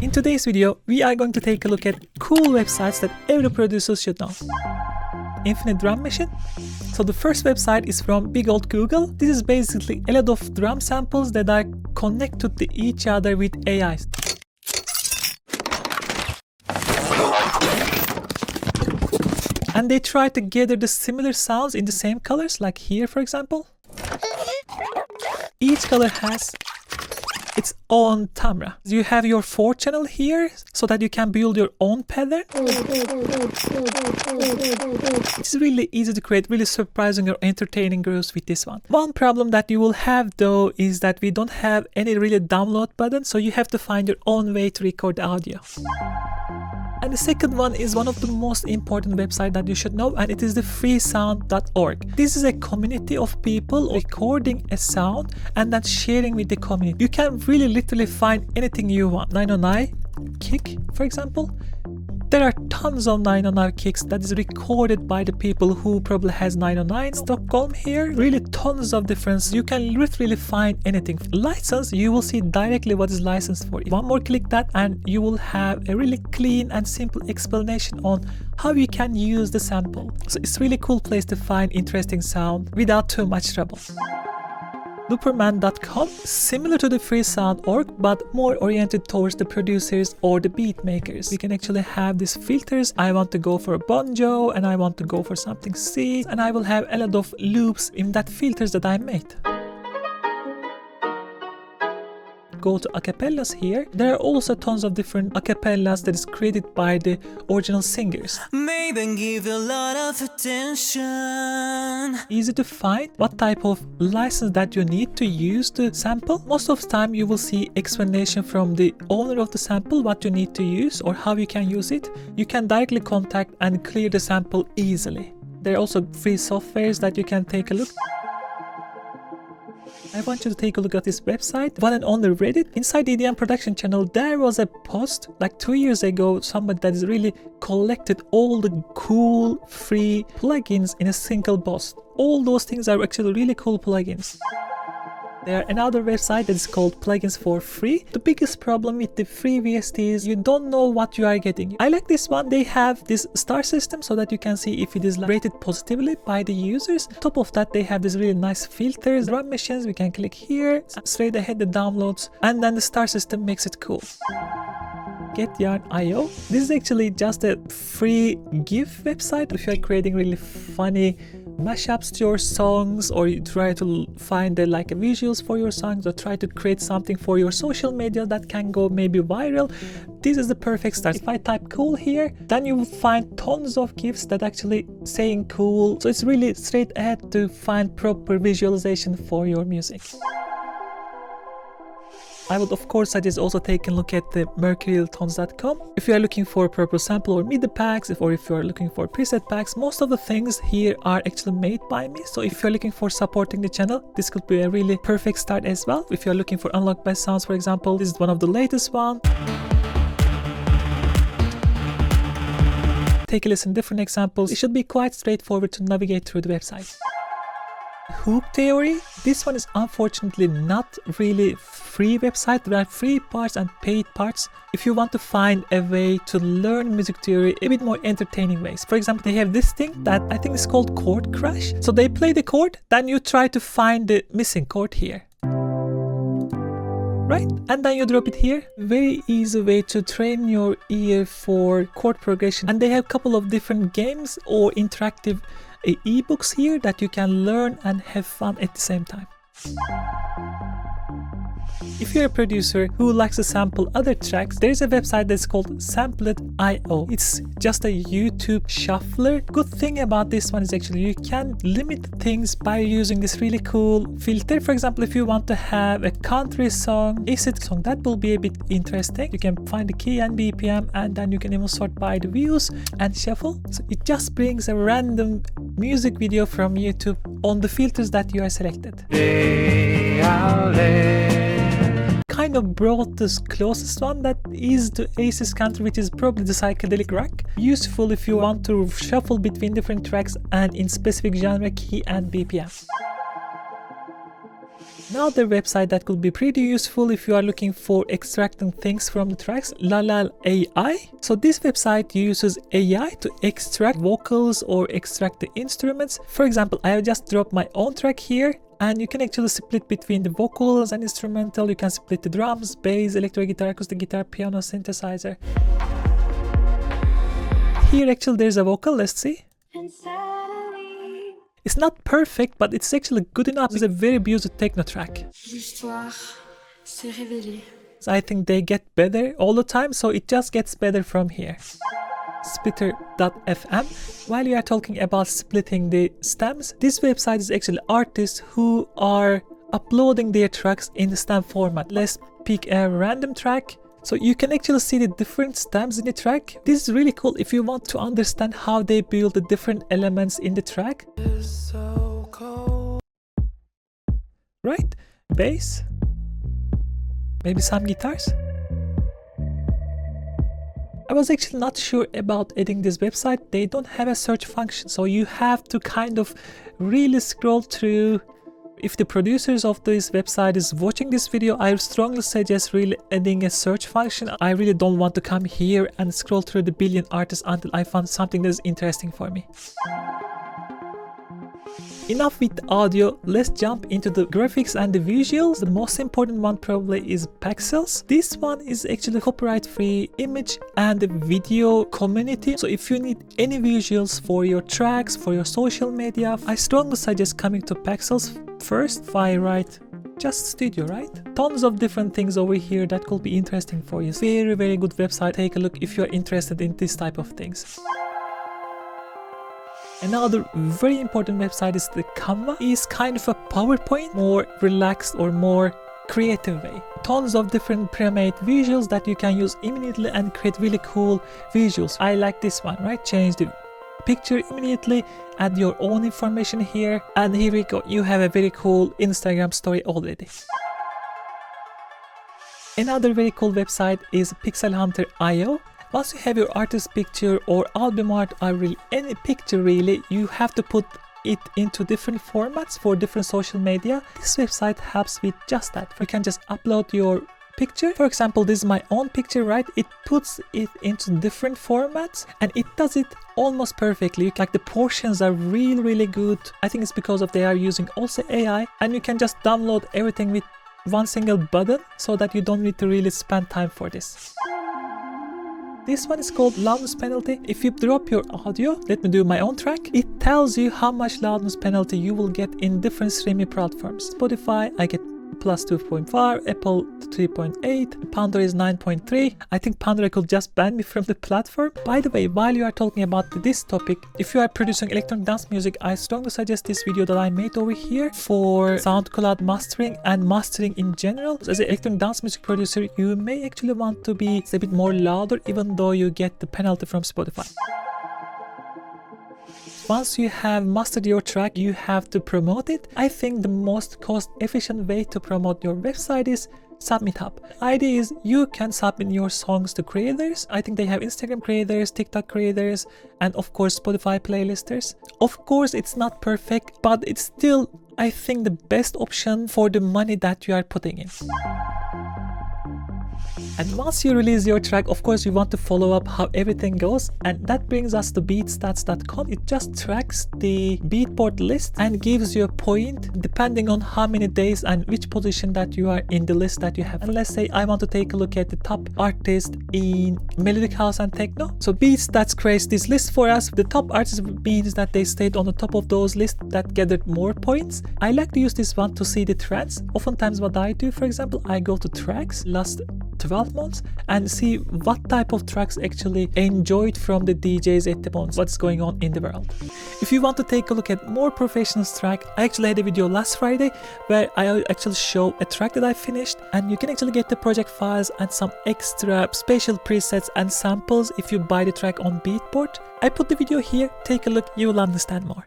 In today's video, we are going to take a look at cool websites that every producer should know. Infinite Drum Machine. So the first website is from big old Google. This is basically a lot of drum samples that are connected to each other with AIs. And they try to gather the similar sounds in the same colors, like here for example. Each color has its own timbre. You have your 4 channel here so that you can build your own pattern. It's really easy to create really surprising or entertaining grooves with this one. One problem that you will have though is that we don't have any really download button, so you have to find your own way to record the audio. And the second one is one of the most important websites that you should know, and it is the freesound.org. This is a community of people recording a sound and then sharing with the community. You can really literally find anything you want. 909 kick, for example. There are tons of 909 kicks that is recorded by the people who probably has 909. Stockholm here, really tons of difference. You can literally find anything. License, you will see directly what is licensed for. One more click that and you will have a really clean and simple explanation on how you can use the sample. So it's a really cool place to find interesting sound without too much trouble. Looperman.com, similar to the freesound.org but more oriented towards the producers or the beat makers. We can actually have these filters. I want to go for a banjo and I want to go for something C, and I will have a lot of loops in that filters that I made. Go to acapellas here. There are also tons of different acapellas that is created by the original singers. Maybe give a lot of attention. Easy to find what type of license that you need to use the sample. Most of the time you will see explanation from the owner of the sample what you need to use or how you can use it. You can directly contact and clear the sample easily. There are also free softwares that you can take a look. I want you to take a look at this website, one and only Reddit. Inside the EDM production channel, there was a post like 2 years ago, somebody that is really collected all the cool free plugins in a single post. All those things are actually really cool plugins. There are another website that is called Plugins for Free. The biggest problem with the free VST is you don't know what you are getting. I like this one. They have this star system so that you can see if it is rated positively by the users. On top of that, they have these really nice filters. Drum machines, we can click here, straight ahead the downloads, and then the star system makes it cool. Getyarn.io. This is actually just a free GIF website. If you are creating really funny mashups to your songs, or you try to find like visuals for your songs, or try to create something for your social media that can go maybe viral, this is the perfect start. If I type cool here, then you will find tons of GIFs that actually saying cool. So it's really straight ahead to find proper visualization for your music. I would of course suggest also taking a look at the mercurialtones.com. If you are looking for purple sample or MIDI packs, or if you are looking for preset packs, most of the things here are actually made by me. So if you're looking for supporting the channel, this could be a really perfect start as well. If you're looking for unlocked by sounds, for example, this is one of the latest one. Take a listen to different examples. It should be quite straightforward to navigate through the website. Hook Theory. This one is unfortunately not really free website. There are free parts and paid parts. If you want to find a way to learn music theory a bit more entertaining ways. For example, they have this thing that I think is called chord crash. So they play the chord, then you try to find the missing chord here. Right? And then you drop it here. Very easy way to train your ear for chord progression. And they have a couple of different games or interactive ebooks here that you can learn and have fun at the same time. If you're a producer who likes to sample other tracks, there's a website that's called Samplet.io. It's just a YouTube shuffler. Good thing about this one is actually you can limit things by using this really cool filter. For example, if you want to have a country song, acid song, that will be a bit interesting. You can find the key and BPM, and then you can even sort by the views and shuffle. So it just brings a random music video from YouTube on the filters that you are selected. Kind of brought this closest one that is to Ace's country, which is probably the psychedelic rock. Useful if you want to shuffle between different tracks and in specific genre, key and BPM. Another website that could be pretty useful if you are looking for extracting things from the tracks, AI. So this website uses AI to extract vocals or extract the instruments. For example, I have just dropped my own track here, and you can actually split between the vocals and instrumental. You can split the drums, bass, electric guitar, acoustic guitar, piano, synthesizer. Here actually there's a vocal, let's see. It's not perfect, but it's actually good enough. It's a very beautiful techno track. I think they get better all the time, so it just gets better from here. Splitter.fm. While you are talking about splitting the stems, this website is actually artists who are uploading their tracks in the stem format. Let's pick a random track. So you can actually see the different stems in the track. This is really cool if you want to understand how they build the different elements in the track. Right? Bass. Maybe some guitars. I was actually not sure about adding this website. They don't have a search function, so you have to kind of really scroll through. If the producers of this website is watching this video, I strongly suggest really adding a search function. I really don't want to come here and scroll through the billion artists until I find something that is interesting for me. Enough with audio, let's jump into the graphics and the visuals. The most important one probably is Pexels. This one is actually copyright-free image and video community. So if you need any visuals for your tracks, for your social media, I strongly suggest coming to Pexels first. If I write just studio, right? Tons of different things over here that could be interesting for you. Very good website. Take a look if you're interested in this type of things. Another very important website is the Canva. It's kind of a PowerPoint, more relaxed or more creative way. Tons of different pre-made visuals that you can use immediately and create really cool visuals. I like this one, right? Change the picture immediately, add your own information here, and here we go. You have a very cool Instagram story already. Another very cool website is pixelhunter.io. Once you have your artist picture or album art or really any picture really, you have to put it into different formats for different social media. This website helps with just that. You can just upload your picture. For example, this is my own picture, right? It puts it into different formats and it does it almost perfectly. Like the portions are really good. I think it's because of they are using also AI, and you can just download everything with one single button so that you don't need to really spend time for this. This one is called loudness penalty. If you drop your audio, let me do my own track, it tells you how much loudness penalty you will get in different streaming platforms. Spotify, I get plus 2.5, Apple 3.8, Pandora is 9.3. I think Pandora could just ban me from the platform. By the way, while you are talking about this topic, if you are producing electronic dance music, I strongly suggest this video that I made over here for SoundCloud mastering and mastering in general. As an electronic dance music producer, you may actually want to be a bit more louder even though you get the penalty from Spotify. Once you have mastered your track, you have to promote it. I think the most cost-efficient way to promote your website is Submit Hub. Idea is you can submit your songs to creators. I think they have Instagram creators, TikTok creators, and of course Spotify playlisters. Of course it's not perfect, but it's still, I think, the best option for the money that you are putting in. And once you release your track, of course you want to follow up how everything goes, and that brings us to beatstats.com. It just tracks the beatport list and gives you a point depending on how many days and which position that you are in the list that you have. And let's say I want to take a look at the top artist in melodic house and techno. So Beatstats creates this list for us. The top artist means that they stayed on the top of those lists that gathered more points. I like to use this one to see the trends. Oftentimes what I do, for example, I go to tracks last 12 months and see what type of tracks actually enjoyed from the DJs at the moment, what's going on in the world. If you want to take a look at more professional track, I actually had a video last Friday where I actually show a track that I finished, and you can actually get the project files and some extra special presets and samples if you buy the track on Beatport. I put the video here, take a look, you will understand more.